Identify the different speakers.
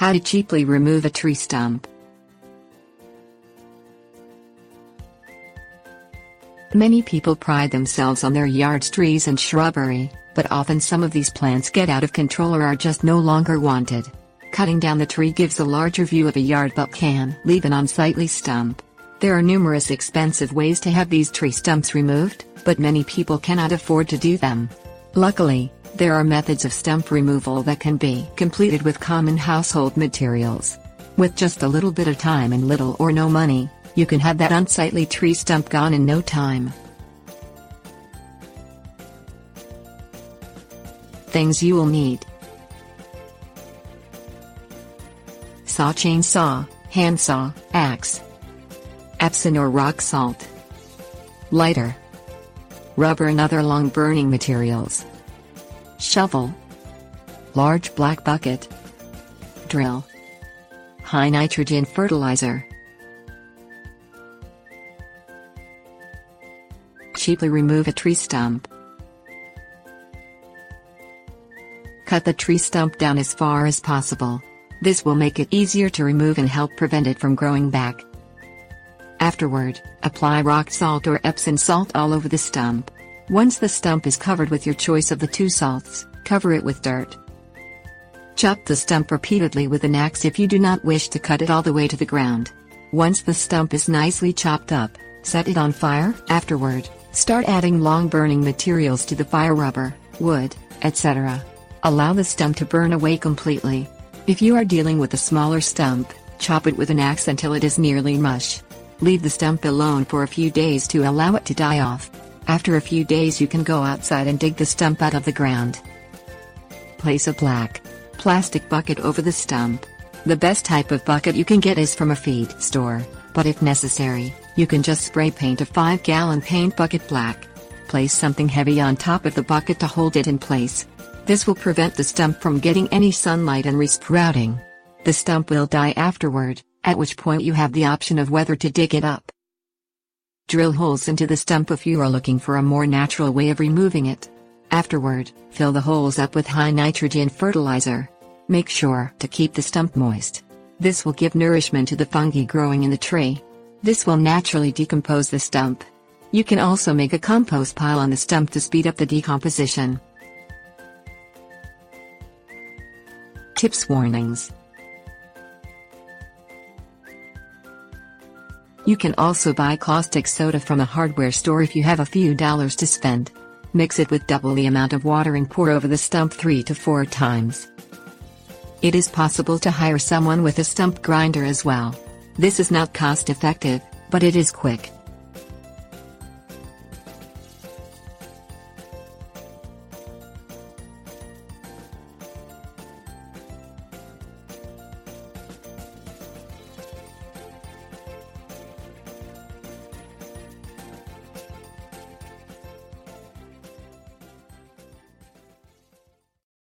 Speaker 1: How to cheaply remove a tree stump. Many people pride themselves on their yard's trees and shrubbery, but often some of these plants get out of control or are just no longer wanted. Cutting down the tree gives a larger view of a yard but can leave an unsightly stump. There are numerous expensive ways to have these tree stumps removed, but many people cannot afford to do them. Luckily, there are methods of stump removal that can be completed with common household materials. With just a little bit of time and little or no money, you can have that unsightly tree stump gone in no time. Things you will need: saw, chainsaw, handsaw, axe, Epsom or rock salt, lighter, rubber and other long burning materials, shovel, large black bucket, drill, high nitrogen fertilizer. Cheaply remove a tree stump. Cut the tree stump down as far as possible. This will make it easier to remove and help prevent it from growing back. Afterward, apply rock salt or Epsom salt all over the stump. Once the stump is covered with your choice of the two salts, cover it with dirt. Chop the stump repeatedly with an axe if you do not wish to cut it all the way to the ground. Once the stump is nicely chopped up, set it on fire. Afterward, start adding long burning materials to the fire: rubber, wood, etc. Allow the stump to burn away completely. If you are dealing with a smaller stump, chop it with an axe until it is nearly mush. Leave the stump alone for a few days to allow it to die off. After a few days you can go outside and dig the stump out of the ground. Place a black plastic bucket over the stump. The best type of bucket you can get is from a feed store, but if necessary, you can just spray paint a 5-gallon paint bucket black. Place something heavy on top of the bucket to hold it in place. This will prevent the stump from getting any sunlight and resprouting. The stump will die afterward, at which point you have the option of whether to dig it up. Drill holes into the stump if you are looking for a more natural way of removing it. Afterward, fill the holes up with high nitrogen fertilizer. Make sure to keep the stump moist. This will give nourishment to the fungi growing in the tree. This will naturally decompose the stump. You can also make a compost pile on the stump to speed up the decomposition. Tips: warnings. You can also buy caustic soda from a hardware store if you have a few dollars to spend. Mix it with double the amount of water and pour over the stump 3 to 4 times. It is possible to hire someone with a stump grinder as well. This is not cost effective, but it is quick.